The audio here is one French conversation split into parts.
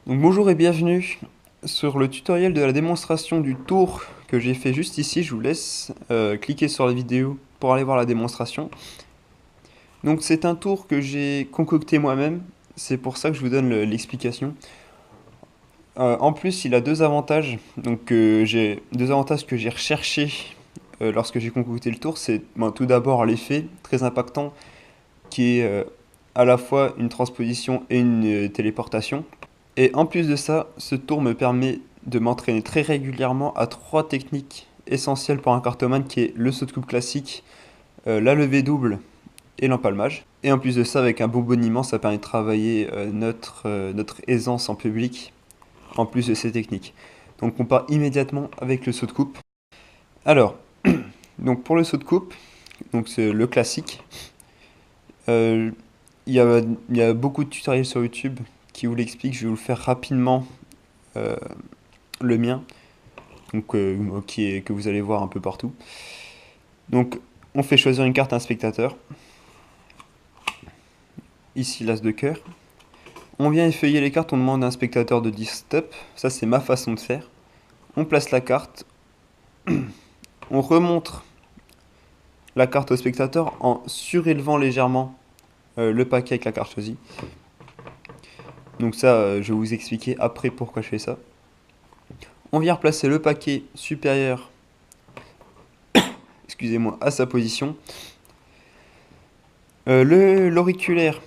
Donc bonjour et bienvenue sur le tutoriel de la démonstration du tour que j'ai fait juste ici. Je vous laisse cliquer sur la vidéo pour aller voir la démonstration. Donc c'est un tour que j'ai concocté moi-même, c'est pour ça que je vous donne l'explication. En plus il a deux avantages, donc j'ai deux avantages que j'ai recherchés lorsque j'ai concocté le tour. C'est tout d'abord l'effet très impactant qui est à la fois une transposition et une téléportation. Et en plus de ça, ce tour me permet de m'entraîner très régulièrement à trois techniques essentielles pour un cartomane qui est le saut de coupe classique, la levée double et l'empalmage. Et en plus de ça, avec un bon boniment, ça permet de travailler notre aisance en public en plus de ces techniques. Donc on part immédiatement avec le saut de coupe. Alors, donc pour le saut de coupe, donc c'est le classique. Euh, il y a beaucoup de tutoriels sur YouTube qui vous l'expliquent, je vais vous le faire rapidement. euh, le mien, donc, que vous allez voir un peu partout. Donc on fait choisir une carte à un spectateur, ici l'as de cœur. On vient effeuiller les cartes, on demande à un spectateur de dire stop, ça c'est ma façon de faire. On place la carte, on remontre la carte au spectateur en surélevant légèrement le paquet avec la carte choisie. Donc ça, je vais vous expliquer après pourquoi je fais ça. On vient replacer le paquet supérieur, excusez-moi, à sa position. L'auriculaire,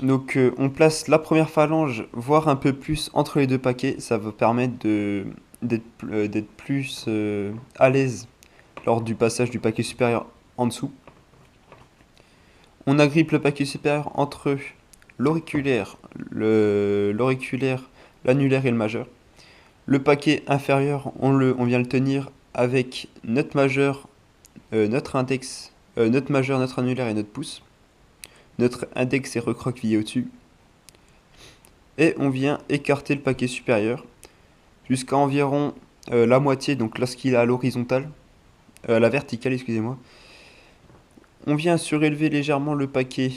donc on place la première phalange, voire un peu plus entre les deux paquets. Ça va permettre d'être plus à l'aise lors du passage du paquet supérieur en dessous. On agrippe le paquet supérieur entre l'auriculaire, l'annulaire et le majeur. Le paquet inférieur, on vient le tenir avec notre majeur, notre index, notre majeur, notre annulaire et notre pouce. Notre index est recroquevillé au-dessus. Et on vient écarter le paquet supérieur jusqu'à environ la moitié, donc lorsqu'il est à l'horizontale, à la verticale, excusez-moi. On vient surélever légèrement le paquet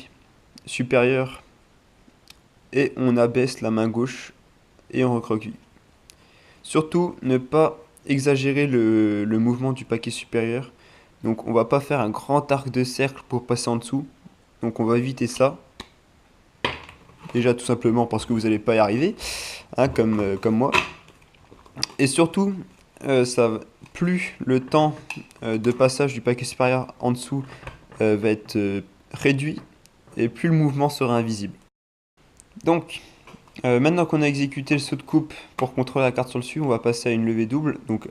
supérieur et on abaisse la main gauche et on recroqueville. Surtout, ne pas exagérer le mouvement du paquet supérieur. Donc on va pas faire un grand arc de cercle pour passer en dessous. Donc on va éviter ça. Déjà tout simplement parce que vous n'allez pas y arriver, hein, comme moi. Et surtout, plus le temps de passage du paquet supérieur en dessous va être réduit, et plus le mouvement sera invisible. Donc, maintenant qu'on a exécuté le saut de coupe pour contrôler la carte sur le dessus, on va passer à une levée double. Donc,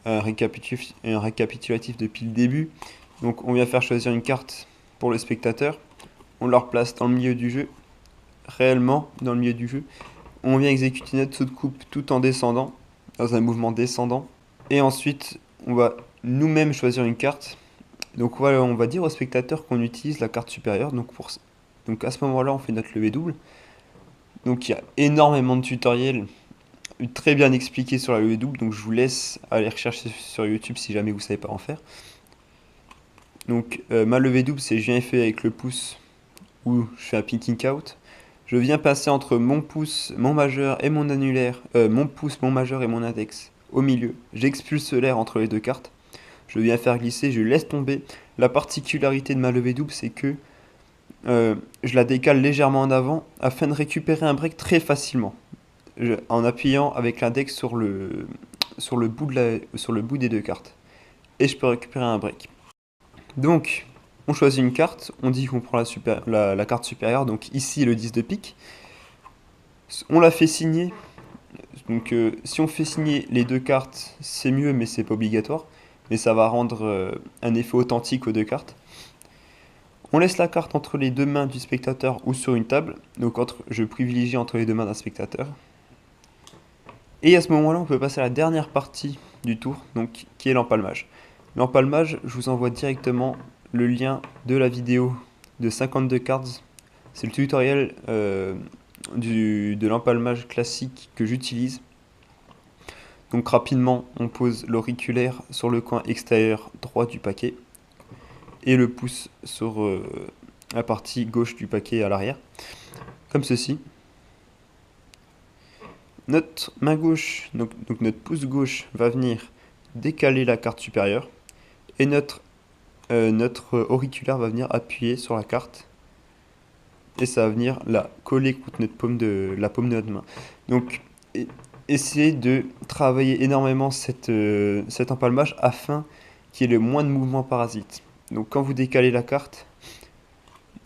un récapitulatif depuis le début. Donc, on vient faire choisir une carte pour le spectateur. On la replace dans le milieu du jeu, réellement dans le milieu du jeu. On vient exécuter notre saut de coupe tout en descendant, dans un mouvement descendant. Et ensuite, on va nous-mêmes choisir une carte. Donc voilà, on va dire au spectateur qu'on utilise la carte supérieure. Donc à ce moment-là, on fait notre levée double. Donc il y a énormément de tutoriels très bien expliqués sur la levée double. Donc je vous laisse aller rechercher sur YouTube si jamais vous ne savez pas en faire. Donc ma levée double, c'est je viens effet avec le pouce où je fais un pinking out. Je viens passer entre mon pouce, mon majeur et mon annulaire, mon pouce, mon majeur et mon index au milieu. J'expulse l'air entre les deux cartes. Je viens faire glisser, je laisse tomber. La particularité de ma levée double, c'est que je la décale légèrement en avant afin de récupérer un break très facilement. En appuyant avec l'index sur le bout des deux cartes. Et je peux récupérer un break. Donc, on choisit une carte, on dit qu'on prend la carte supérieure, donc ici le 10 de pique. On la fait signer. Donc si on fait signer les deux cartes, c'est mieux, mais c'est pas obligatoire. Mais ça va rendre un effet authentique aux deux cartes. On laisse la carte entre les deux mains du spectateur ou sur une table. Donc je privilégie entre les deux mains d'un spectateur. Et à ce moment-là, on peut passer à la dernière partie du tour, donc qui est l'empalmage. L'empalmage, je vous envoie directement le lien de la vidéo de 52 cards. C'est le tutoriel de l'empalmage classique que j'utilise. Donc rapidement, on pose l'auriculaire sur le coin extérieur droit du paquet et le pouce sur la partie gauche du paquet à l'arrière, comme ceci. notre main gauche, donc notre pouce gauche va venir décaler la carte supérieure et notre auriculaire va venir appuyer sur la carte et ça va venir la coller contre la paume de notre main. Donc essayez de travailler énormément cet empalmage afin qu'il y ait le moins de mouvements parasites. Donc quand vous décalez la carte,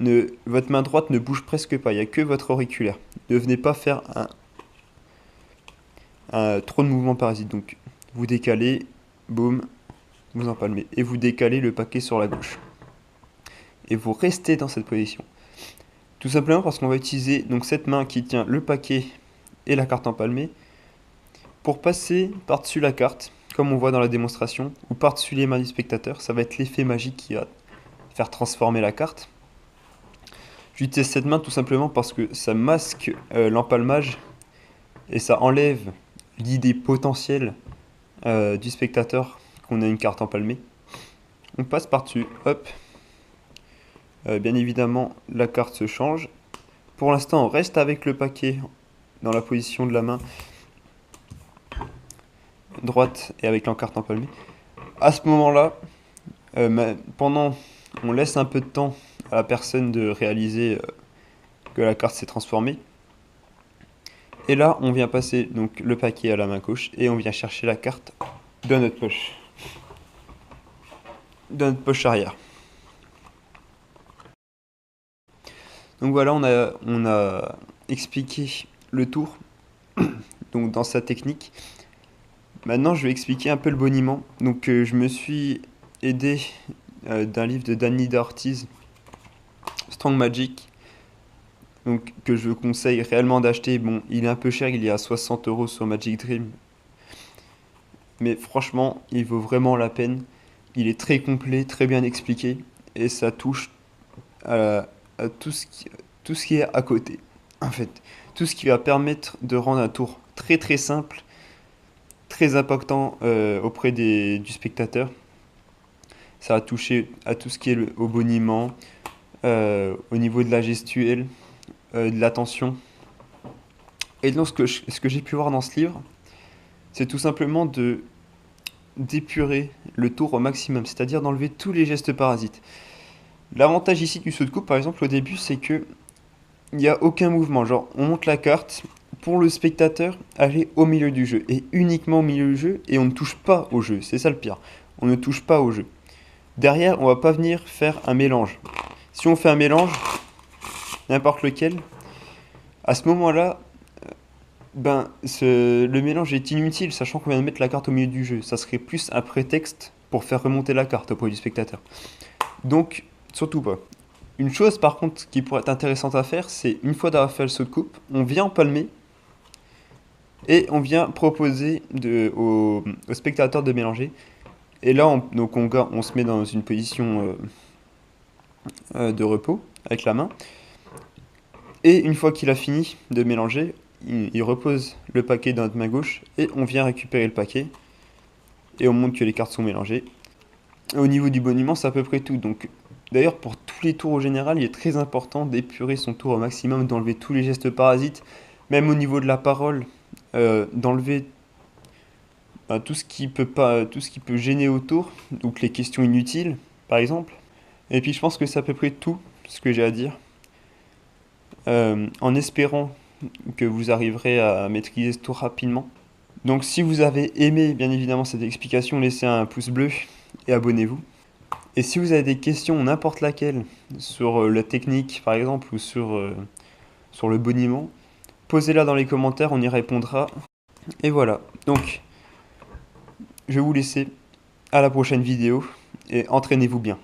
votre main droite ne bouge presque pas, il n'y a que votre auriculaire. Ne venez pas faire trop de mouvements parasites. Donc vous décalez, boum, vous empalmez. Et vous décalez le paquet sur la gauche. Et vous restez dans cette position. Tout simplement parce qu'on va utiliser donc cette main qui tient le paquet et la carte empalmée pour passer par-dessus la carte, comme on voit dans la démonstration, ou par-dessus les mains du spectateur. Ça va être l'effet magique qui va faire transformer la carte. J'utilise cette main tout simplement parce que ça masque l'empalmage et ça enlève l'idée potentielle du spectateur qu'on a une carte empalmée. On passe par-dessus, hop. Bien évidemment, la carte se change. Pour l'instant, on reste avec le paquet dans la position de la main droite et avec l'encarte empalmée. À ce moment-là, on laisse un peu de temps à la personne de réaliser que la carte s'est transformée. Et là, on vient passer donc le paquet à la main gauche et on vient chercher la carte dans notre poche arrière. Donc voilà, on a expliqué le tour donc dans sa technique. Maintenant, je vais expliquer un peu le boniment. Donc je me suis aidé d'un livre de Danida Ortiz, Strong Magic, donc que je conseille réellement d'acheter. Bon, il est un peu cher, il est à 60 € sur Magic Dream, mais franchement, il vaut vraiment la peine. Il est très complet, très bien expliqué, et ça touche à tout ce qui est à côté. En fait, tout ce qui va permettre de rendre un tour très très simple, très impactant auprès du spectateur. Ça va toucher à tout ce qui est au boniment, au niveau de la gestuelle, de l'attention. Et donc ce que j'ai pu voir dans ce livre, c'est tout simplement d'épurer le tour au maximum, c'est-à-dire d'enlever tous les gestes parasites. L'avantage ici du saut de coupe, par exemple, au début, c'est que il n'y a aucun mouvement. Genre, on monte la carte, pour le spectateur, elle est au milieu du jeu, et uniquement au milieu du jeu, et on ne touche pas au jeu. C'est ça le pire. On ne touche pas au jeu. Derrière, on va pas venir faire un mélange. Si on fait un mélange, n'importe lequel, à ce moment-là, le mélange est inutile, sachant qu'on vient de mettre la carte au milieu du jeu. Ça serait plus un prétexte pour faire remonter la carte auprès du spectateur. Donc, surtout pas. Une chose par contre qui pourrait être intéressante à faire, c'est une fois d'avoir fait le saut de coupe, on vient empalmer et on vient proposer au spectateur de mélanger. Et là, on se met dans une position de repos avec la main. Et une fois qu'il a fini de mélanger, il repose le paquet dans notre main gauche et on vient récupérer le paquet. Et on montre que les cartes sont mélangées. Au niveau du boniment, c'est à peu près tout. Donc, d'ailleurs, pour tous les tours au général, il est très important d'épurer son tour au maximum, d'enlever tous les gestes parasites, même au niveau de la parole, d'enlever tout ce qui peut gêner autour, donc les questions inutiles, par exemple. Et puis, je pense que c'est à peu près tout ce que j'ai à dire, en espérant que vous arriverez à maîtriser ce tour rapidement. Donc, si vous avez aimé, bien évidemment, cette explication, laissez un pouce bleu et abonnez-vous. Et si vous avez des questions, n'importe laquelle, sur la technique par exemple, ou sur le boniment, posez-la dans les commentaires, on y répondra. Et voilà, donc je vais vous laisser à la prochaine vidéo, et entraînez-vous bien.